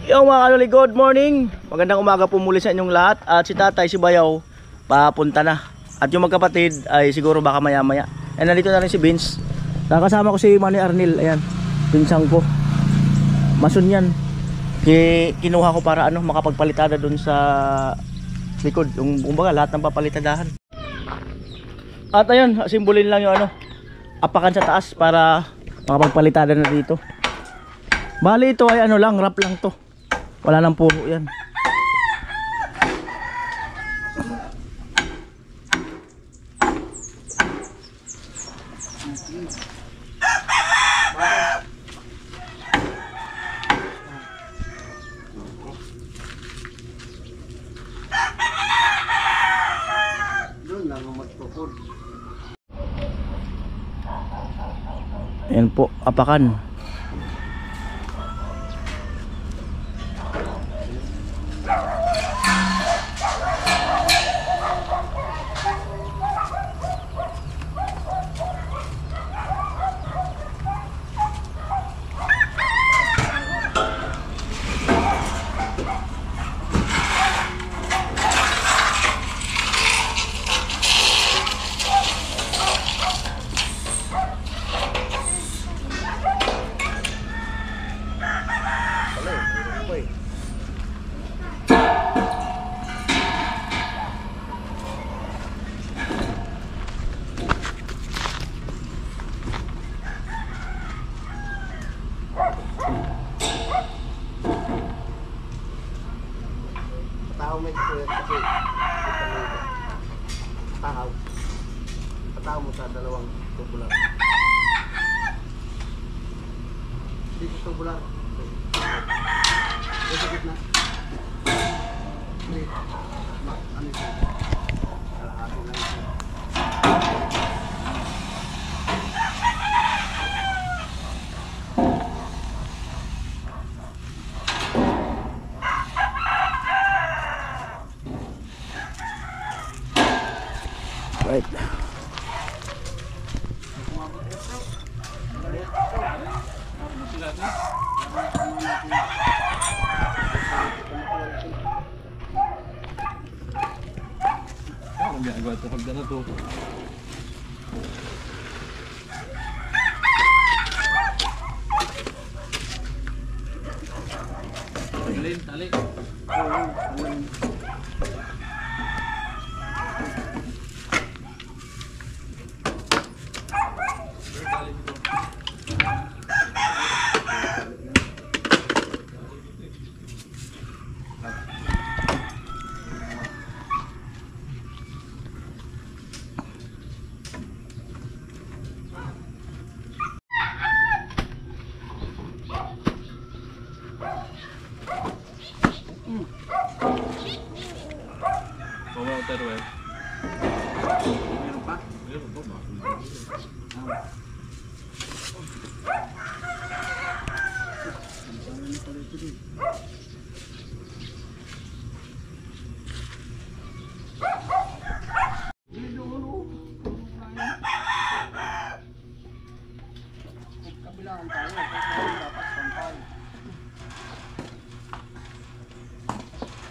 Yo mga kaloli, good morning. Magandang umaga po muli sa inyong lahat. At si tatay, si Bayaw, papunta na. At yung magkapatid ay siguro baka maya maya. And nandito na rin si Vince. Nakasama ko si Manny Arnil. Ayan, pinsang ko. Masun yan. Kinuha ko para makapagpalitada dun sa likod. Yung kumbaga lahat ng papalitadahan. At ayun, simbolin lang yung apakan sa taas para makapagpalitada na dito. Bali ito ay lang, wrap lang to. Wala nang puro yan. Ayan po, apakan. Pataw mo sa dalawang tubular. Dito tubular. Dito gitna. Dito. Ano ito? Kalahati lang ito. Right. Agak tu harga tu. Tali.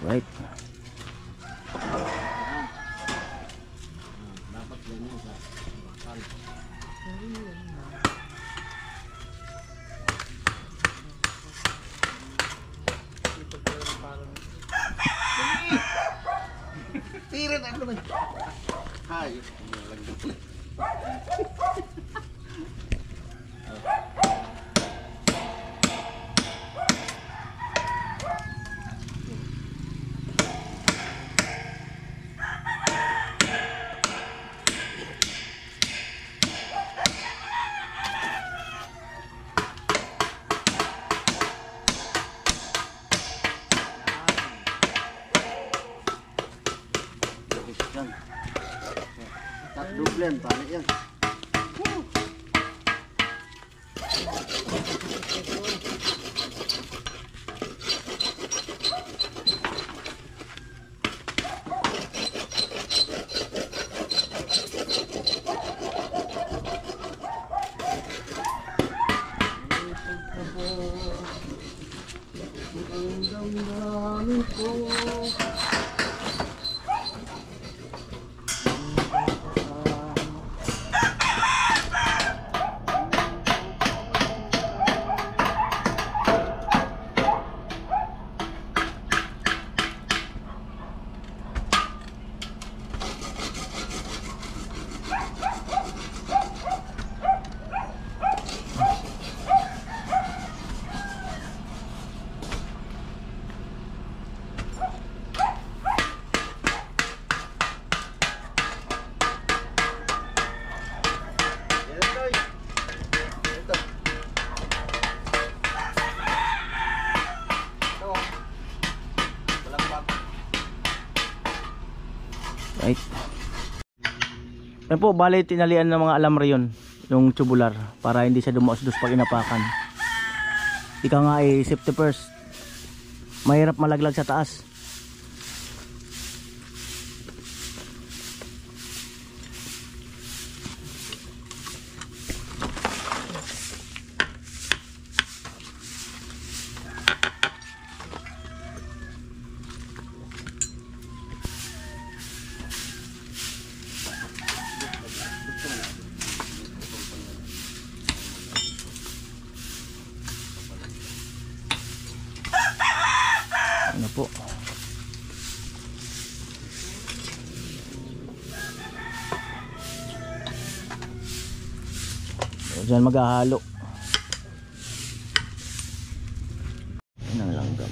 Right. Dapat ganyan sa bakal. Tirit ako naman. Hay. Yan. Dublen, balik yan. damdamin ko. Right. Yan po, bali tinalian ng mga alambre yun, yung tubular, para hindi siya dumaos-dos pag inapakan. Ika nga ay safety first. Mahirap malaglag sa taas. Ano po? Diyan maghahalo. Yan ang langgam.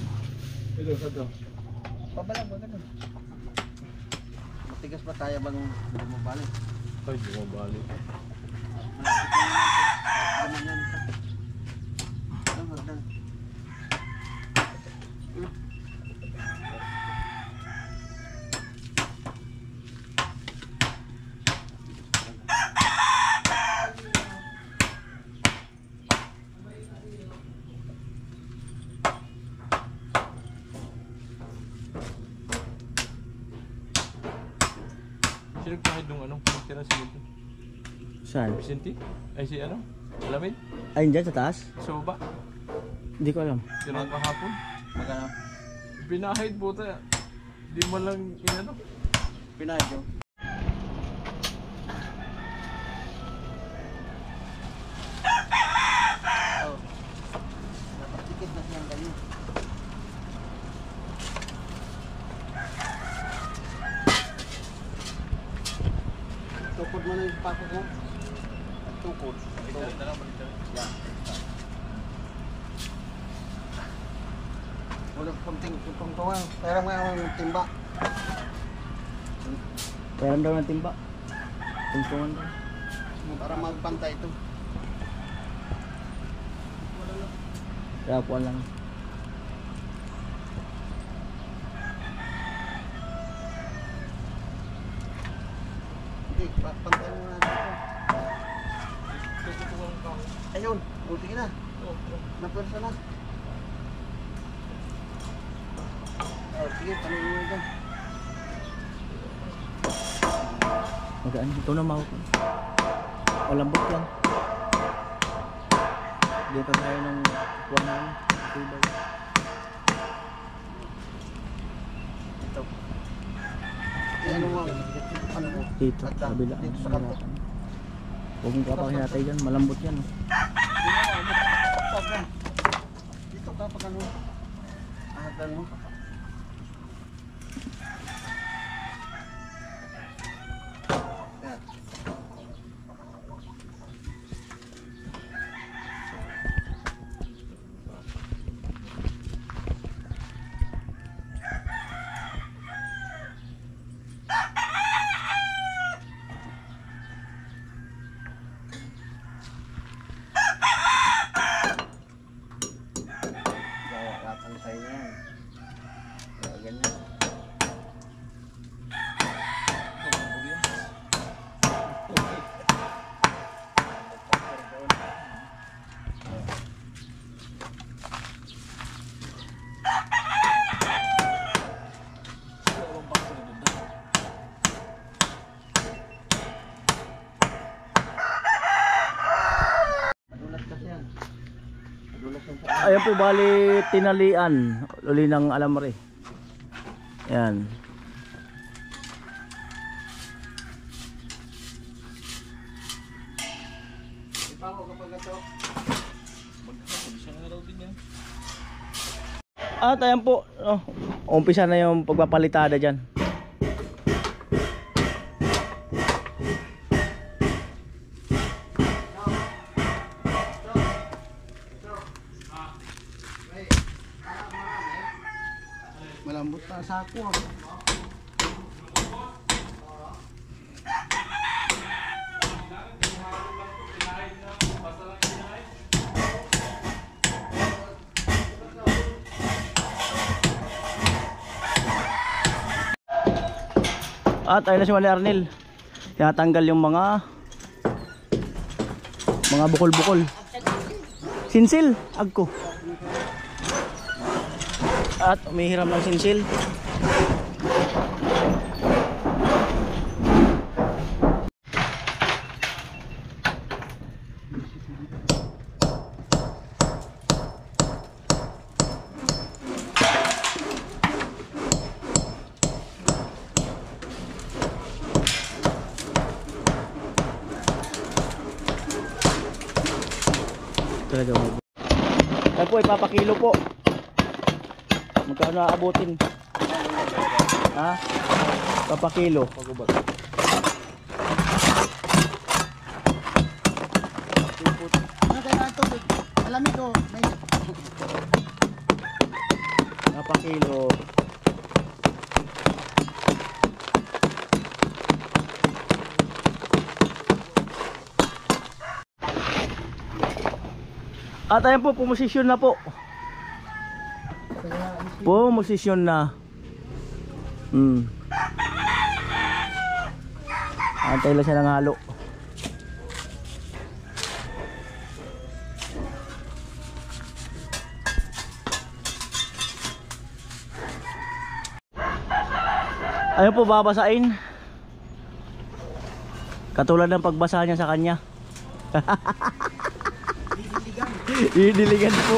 Ito, ito. Pabalang ba ganun? Matigas pa tayo bang bumabalik? Ay, bumabalik. Malapit na yan. Sino kahit nung ano, tira si Vicente? Saan? Vicente? Ay si ano? Alamid? Ay, dyan sa taas? Sa baba? Hindi ko alam. Tira kahapon? Magano? Pinahid buta. Di mo lang inano? Pinahid yun. Oh. Napaktikit na siyang ganyan. Tukod mo na yung pasok mo. Tukod. Balik na lang, balik na lang. Yan. Wala kunting tungtungan. Pero nga ang timba. Pairam daw ng timba. Tungtungan daw. Para magpantay ito. Kaya po lang. Hindi, pantay mo na dito. Ayun, buti na. Napwersa na. Oh, sige, tanongin mo dyan. Magaan. Ito na mahal ko. Malambot yan. Dito tayo ng kuwan na tubay. Ito. Ano mo? Ano mo? Dito, sa kabila. Dito sa kanto. Huwag mong kapakinatay dyan. Malambot yan. Oh. Dito ka pag ano. Ahatan mo. Yan. Pantay na yan. Kaya ganyan. Madulas kasi yan. Madulas yung sa... Ayan Ayan po, bali tinalian. Uli ng alamre. Ayan. At ayan po, umpisa na yung pagpapalitada dyan. Malambot na sako ah. At ayun na si Manny Arnel. Tinatanggal yung mga bukol-bukol. Sinsil, agko. At umihiram ng sinsil. Talaga mo. Yan po, ipapakilo po. Magkano aabutin? Ha? Papakilo. Ano kaya ito? Malamig ko. Papakilo. At ayan po, pumosisyon na po. Pumosisyon na. Antay lang siya ng halo. Ayun po, babasain. Katulad ng pagbasa niya sa kanya. Didiligan po.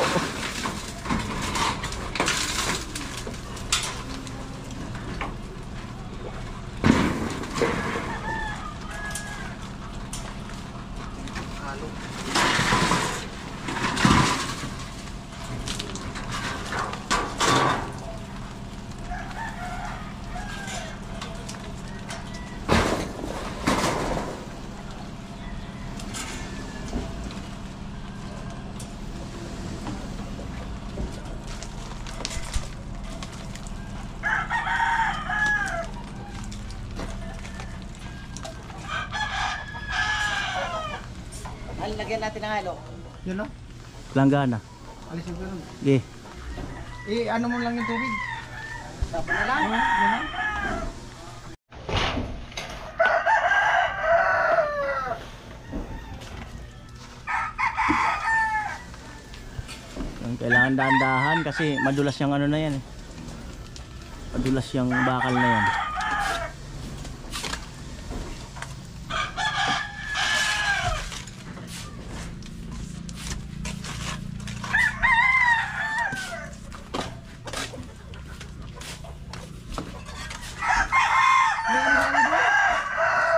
Lagyan natin ng halo. Yun no? Langgana. Alisin ko nun. Okay. Ano mo lang yung tubig? Tapos na lang. Yun no? Kailangan dahan-dahan kasi madulas yung ano na yan. Madulas yung bakal na yan.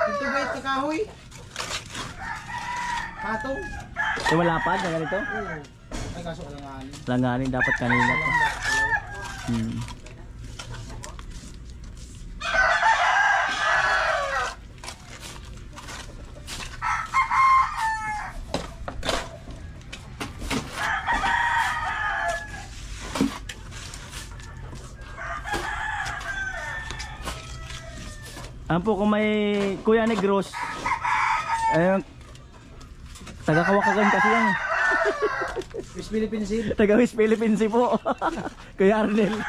Ito ba ito kahoy? Patong? Yung malapad na ganito? Oo. Ay kaso alanganin. Langanin dapat kanina pa. Ano po kung may Kuya Negros, ayun, taga Kawakagan kasi yan. West Philippines Sea. Taga West Philippines Sea po. Kuya Arnel.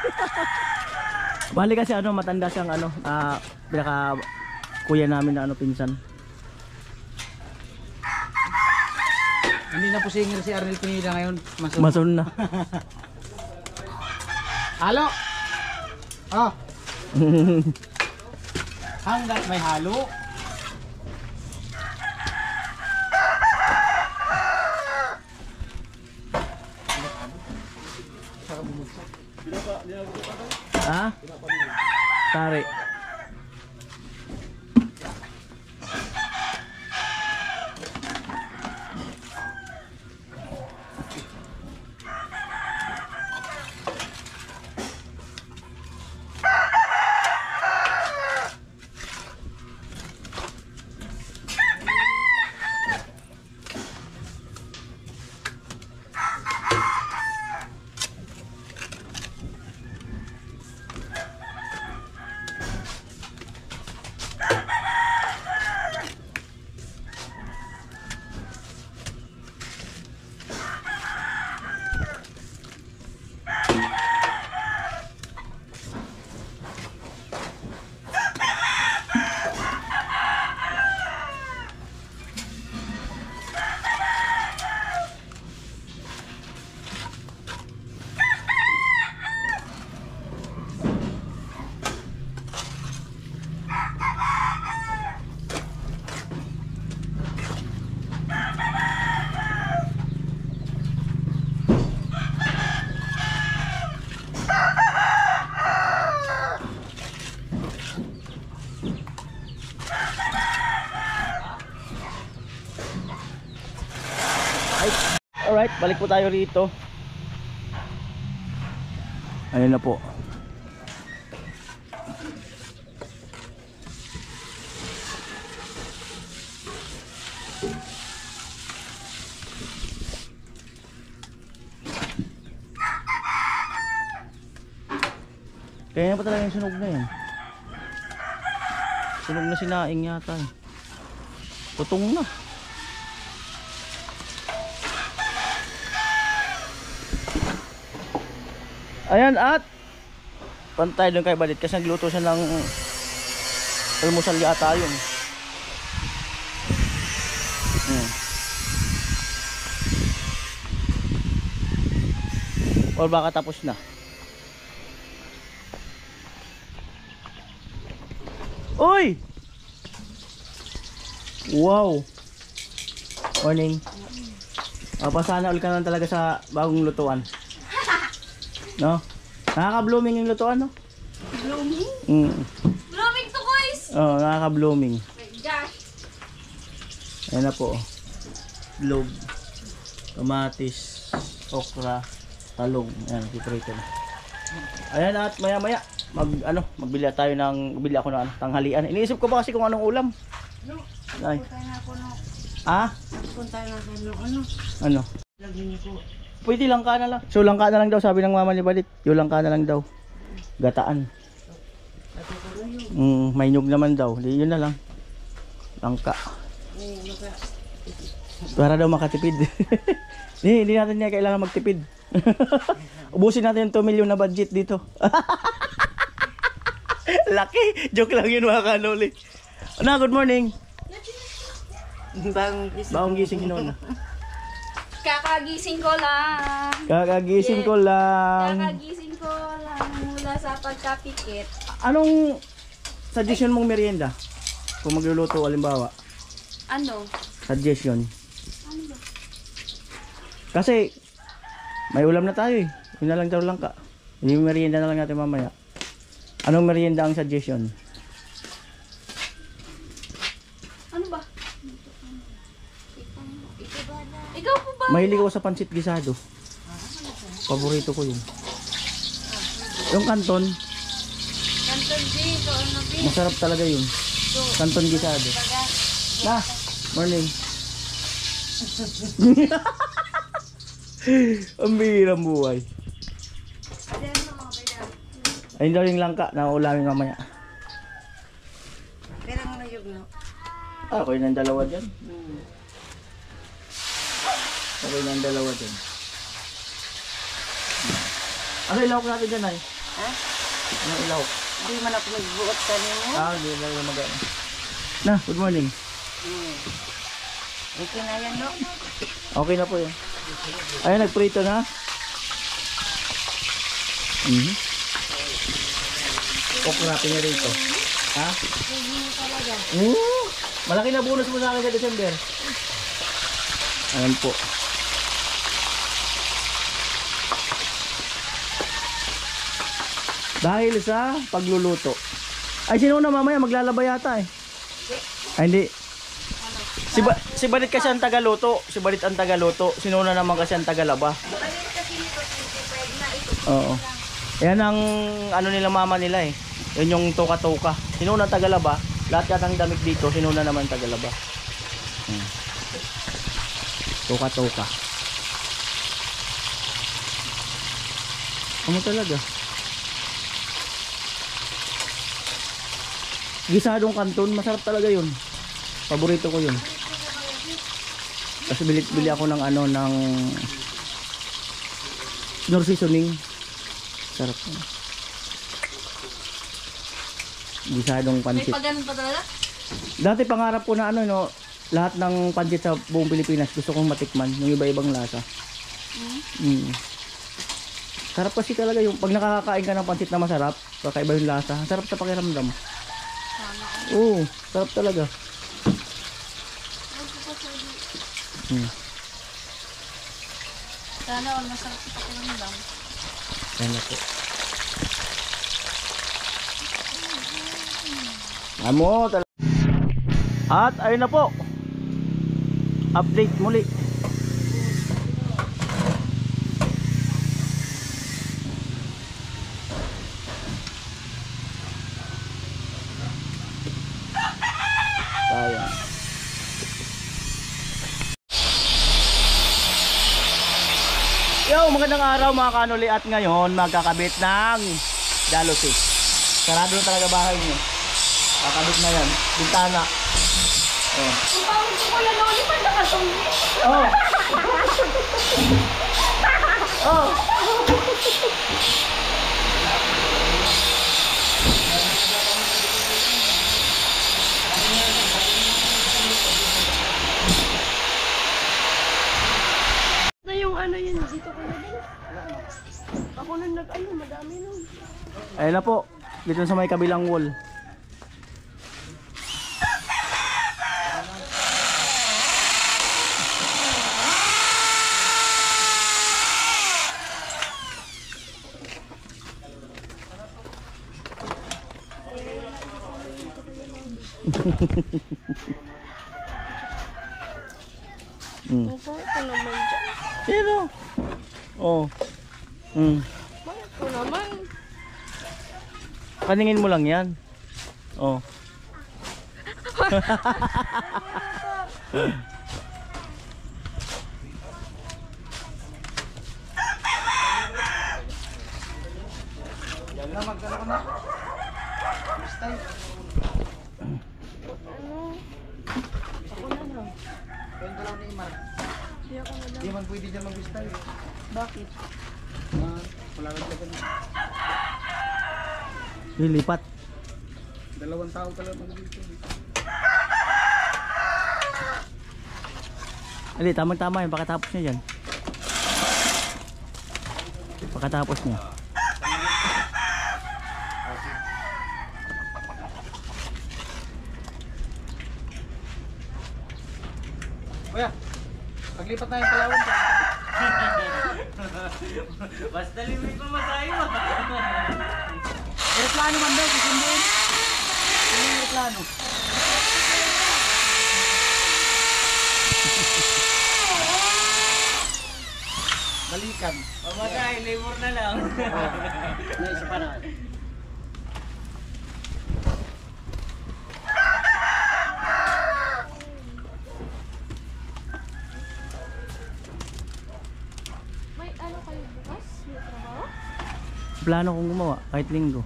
Bali kasi ano, matanda siyang ano, pinaka kuya namin na ano, pinsan. Hindi na po singer si Arnel Pineda ngayon. Mason na. Halo! Oh! Hanggat may halo. Ha? Tari. Alright, balik po tayo rito. Ayun na po. Kaya pa talaga yung sunog na yan. Sunog na sinaing yata eh. Tutong na. Ayan, at pantay doon kay Balit kasi nagluto siya ng almusal yata yun. Or baka tapos na. Uy! Wow! Morning. Pasana ulit ka lang talaga sa bagong lutuan. No? Nakaka-blooming yung lutuan, no? Blooming? Blooming to, guys! Oo, nakaka-blooming. Oh my gosh! Ayan na po. Log, kamatis, okra, talong. Ayan, piprito na. Ayan, at maya-maya magbili ako ng tanghalian. Iniisip ko ba kasi kung anong ulam? No, Ay. punta na ako, no. Ah? Punta na ako, no. Ano? Ano? Lagi niyo po. Pwede langka na lang. So langka na lang daw, sabi ng mama ni Balit. Yung langka na lang daw. Gataan. May nyug naman daw. Di, yun na lang. Langka. Para daw makatipid. Hindi natin niya kailangan magtipid. Ubusin natin yung 2 million na budget dito. Laki. Joke lang yun mga kanoli. Na, good morning. Bagong gising noon. Kakagising ko lang. Kakagising ko lang. Kakagising ko lang mula sa pagkapikit. Anong suggestion mong merienda? Kung magluluto, alimbawa. Ano? Suggestion. Ano ba? Kasi may ulam na tayo eh. Yun na lang daw langka. Yung merienda na lang natin mamaya. Anong merienda ang suggestion? Ano ba? Ikaw po ba? Mahilig ako sa pansit gisado. Paborito ko yun. Yung kanton, Kanton B, so ano B? masarap talaga yun. Kanton gisado. Na, morning. Ang bihirang buhay. Ayun daw yung langka na ulamin mamaya. Pero ano yun, no? Ako yun ang dalawa dyan. Ako yun ang dalawa dyan. Ano ilawak natin dyan ay? Ha? Ano ilawak? Hindi man ako magbuot kanino. Hindi lang yung mag-ano. Na, good morning. Okay na yan, no? Okay na po yun. Ayun, nagprito na. Okra, pinirito. Ha? Malaki na bonus mo sa akin sa December. Ayan po. Dahil sa pagluluto. Ay, sino na mamaya maglalaba yata eh? Ay, hindi. Si Balit kasi ang tagaluto. Si Balit ang tagaluto. Sino na naman kasi ang tagalaba. Oo. Yan ang ano nila mama nila eh. Yan yung toka-toka. Sino na tagalaba? Lahat yata ng damit dito. Sino na naman tagalaba? Toka-toka. Ano talaga? Gisadong kanton, masarap talaga yun. Paborito ko yun. Kasi bili ako ng ano, ng nor seasoning. Sarap. Gisadong pansit. May pagano'n pa talaga? Dati pangarap ko na ano, no, lahat ng pansit sa buong Pilipinas gusto kong matikman, yung iba-ibang lasa. Sarap kasi talaga yung pag nakakakain ka ng pansit na masarap, kakaiba yung lasa. Sarap sa pakiramdam. Oo, sarap talaga. Sana all masarap sa pakiramdam. Yan na po. Amo talaga. At ayun na po. Update muli. Sayang. Yo, magandang araw mga kanuli at ngayon magkakabit ng Jalousy. Sarado na talaga bahay niyo. Kakabit na yan. Bintana. Oh. Oh. Oh. Na yung ano yun, dito ko na din. Ako na nag-ano, madami nun. Ayun na po. Dito sa may kabilang wall. Ito naman dyan. Sino? Oh. Bakit ko naman? Paningin mo lang yan. Oh. Yan na, magkano ko na. Bistay. Ako na lang. Kwento lang ni Imar. Hindi ako na lang. Hindi man pwede dyan mag-bistay. Bakit? Wala ka dyan. Lilipat. 2 tao ka lang mag-bistay. Ali, tamang-tama yun. Pagkatapos niya dyan. Pagkatapos niya. Kuya, paglipat na yung Palawan ka. Basta limit mo masahe mo. Aeroplano man daw, susunduin. Ano yung aeroplano? Balikan. Pamasahe, labor na lang. Naisa pa na. May ano kayo bukas? May trabaho? Plano kong gumawa kahit linggo.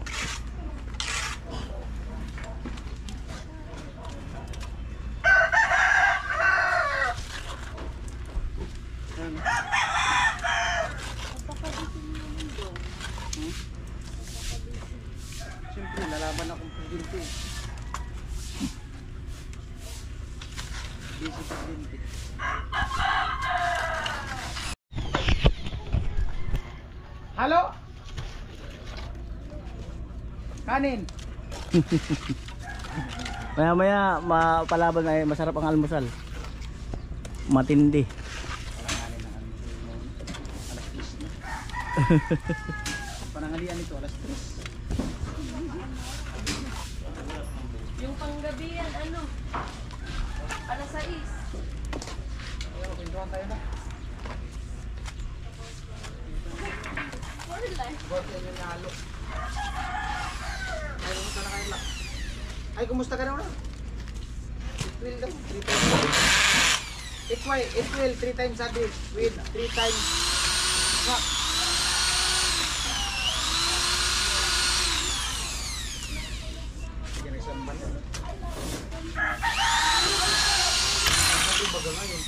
Siyempre, lalaban akong presidente. Busy presidente. Halo? Kanin? Maya maya mapalaban ay masarap ang almusal. Matindi. Pananganin tanghalian ito, alas 3. Yung panggabihan, ano? Alas 6. Ayun, pintuan tayo na. Buat yan yung nalo. Ay, kumusta na kayo lang? Ay, kumusta ka daw na? It will daw, 3 times a day. It will 3 times a day with 3 times snack. Sige na isang ban. Ano ba ngayon?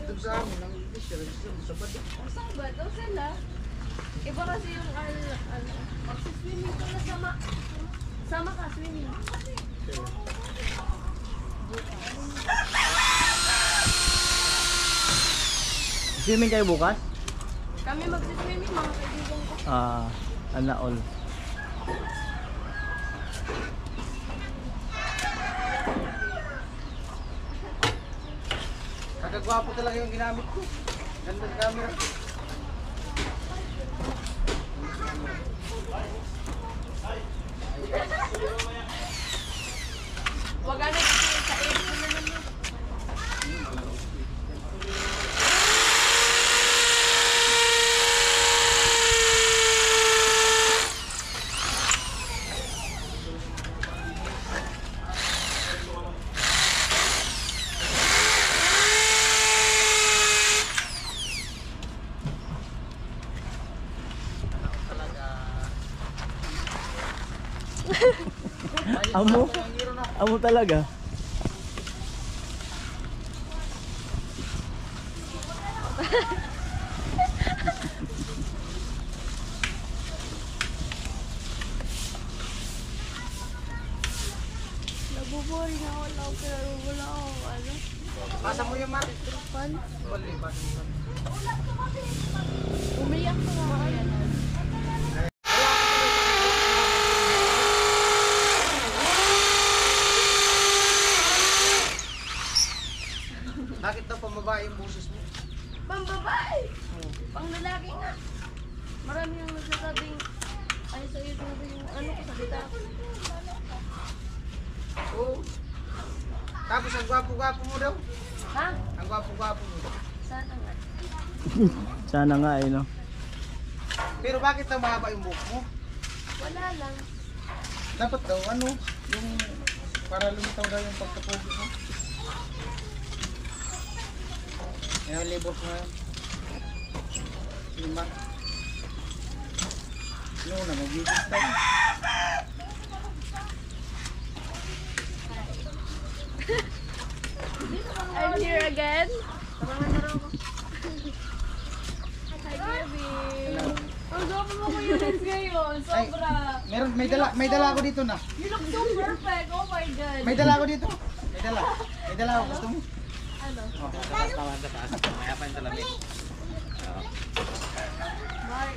Ito sa amin, ang English, sa bado. Saan ba ito sila? Iba kasi yung swimming ko na sama. Sama ka, swimming. Swimming kayo bukas? Kami magsiswimming, mga kaibigan ko. Ana all. Kagagwapo talaga yung ginamit ko. Ganda ng camera. Wag ano kasi sa edit na naman yun. Amo talaga. Nabuboring ako lang pero wala akong ano. Pasa mo yung mat. Fun. Wali, pasa mo. Umiyak ko nga yan. Bakit daw pambabae yung boses mo? Pang babae! Pang lalaki nga. Marami yung nagsasabing ay sa iyo yung ano ko salita. Oo. Tapos ang gwapo-gwapo mo daw. Ha? Ang gwapo-gwapo mo. Sana nga. Sana nga eh no. Pero bakit daw mahaba yung buhok mo? Wala lang. Dapat daw ano, yung para lumitaw daw yung pagkapogi mo. Yan ang libot mo yan. 5. No, namagigis tayo. I'm here again. Hi, baby. Ang gwapo mo ko yun ngayon. Sobra. Meron, may dala ako dito na. You look so perfect. Oh my God. May dala ako dito. May dala ako. Gusto mo? Ano? Mark.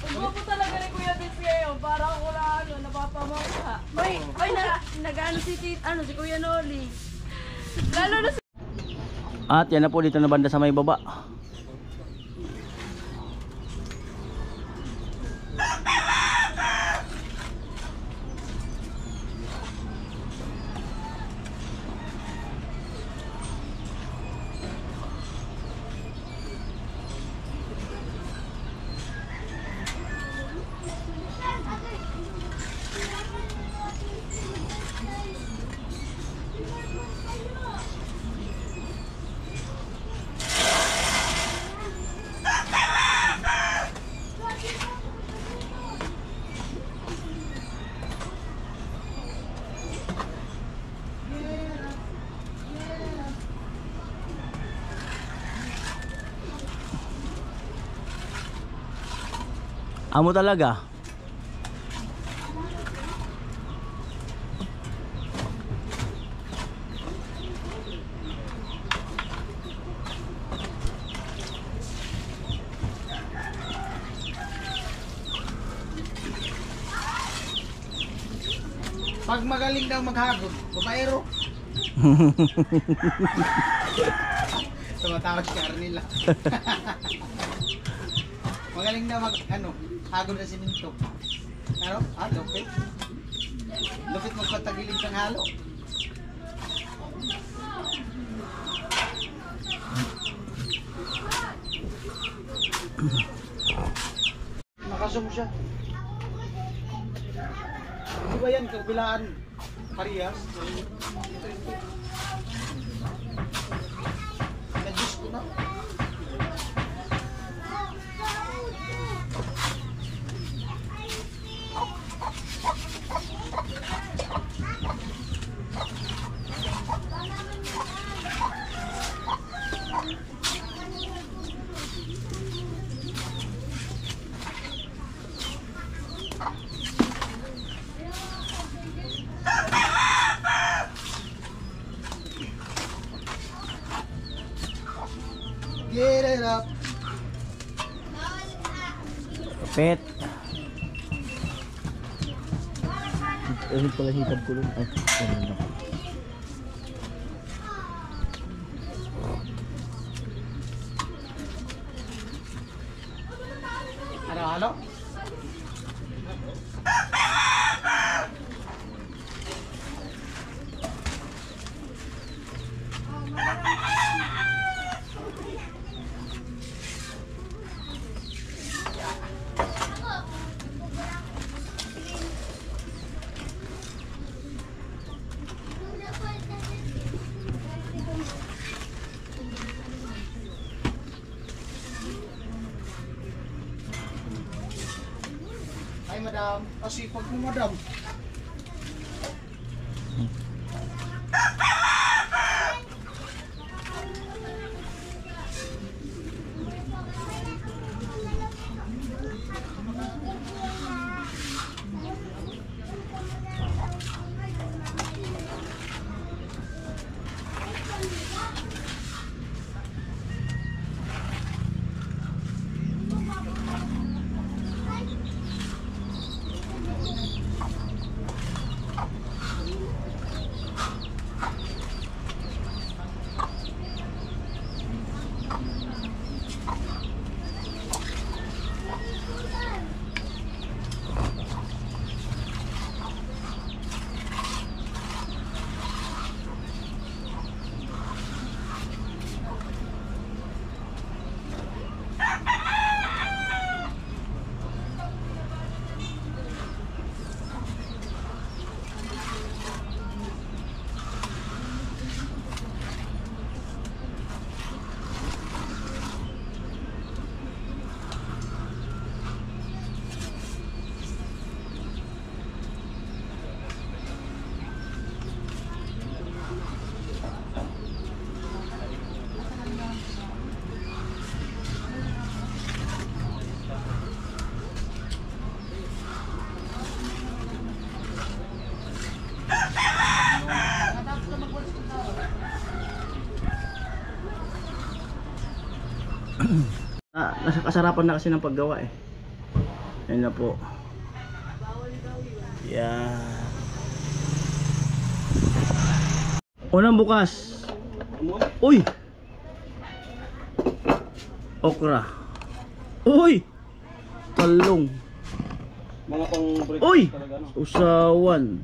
Ang gwapo talaga ni Kuya Vince ngayon. Parang wala ano, napapamangha. May nag-ano si Kuya Noli. Lalo na si... At yan na po dito na banda sa may baba. Amo talaga. Pag magaling daw maghagod, babaero. Tumatawag si Arnel lang. Magaling na hagod na siminto. Ano? Lupit. Lupit magpatagiling siyang halo. Nakasum siya. Di ba yan, kabilaan parehas? Nag-juice ko na. Get it up. Pet. Ayun pala hitab ko lang. Ay, ayun na. Halo-halo. Ay, madam. Pasipag mo, madam. Nasa kasarapan na kasi ng paggawa eh. Ayun na po. Yeah. Unang bukas. Uy! Okra. Uy! Talong. Mga pang break Uy! talaga, no? Usawan.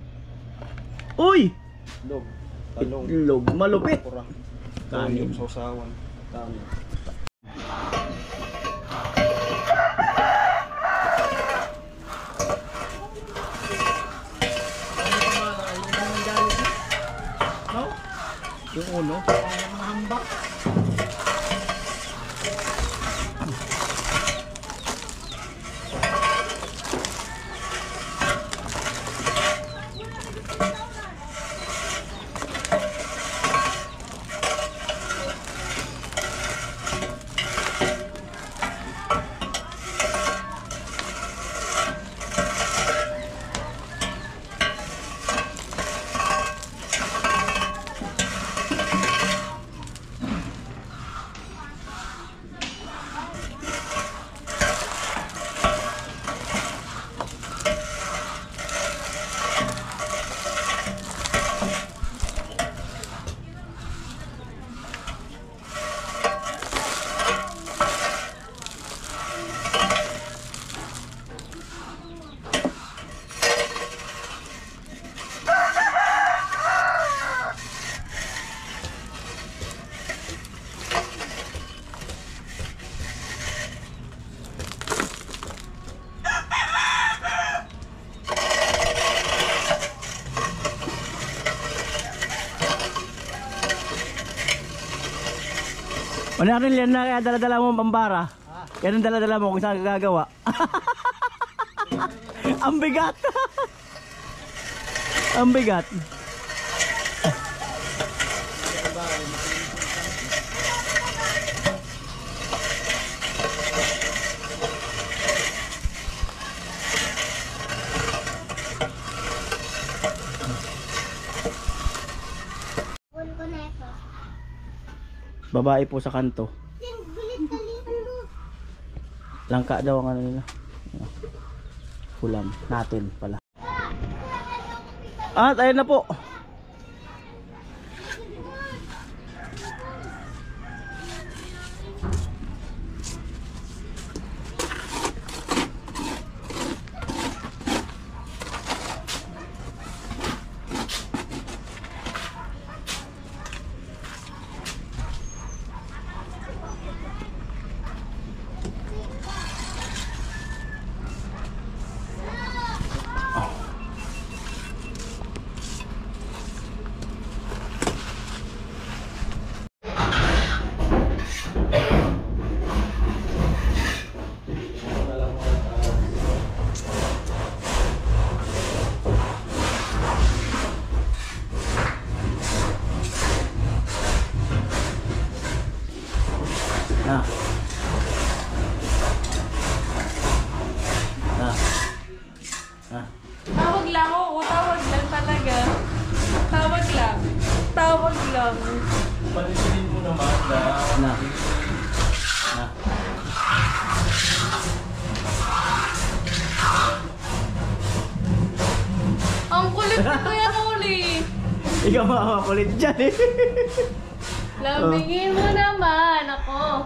Uy! Dog. Talong. Itlog. Malupit. Pura. Kanin. Sausawan. Kanin. Yung uno. Mga hambak. Wala rin yan na kaya dala-dala mo ang pambara. Yan ang dala-dala mo kung saan ka gagawa. Ang bigat. Ang bigat. Babae po sa kanto. Langka daw ang ano nila. Ulam natin pala. At ayun na po. Ah. Ah. Ah. Tawag lang, oo. Tawag lang talaga. Tawag lang. Tawag lang. Panisinin mo naman na Na. Na. Ang kulit ko yan, Uli. Ikaw makakulit dyan eh. Lambingin mo naman ako.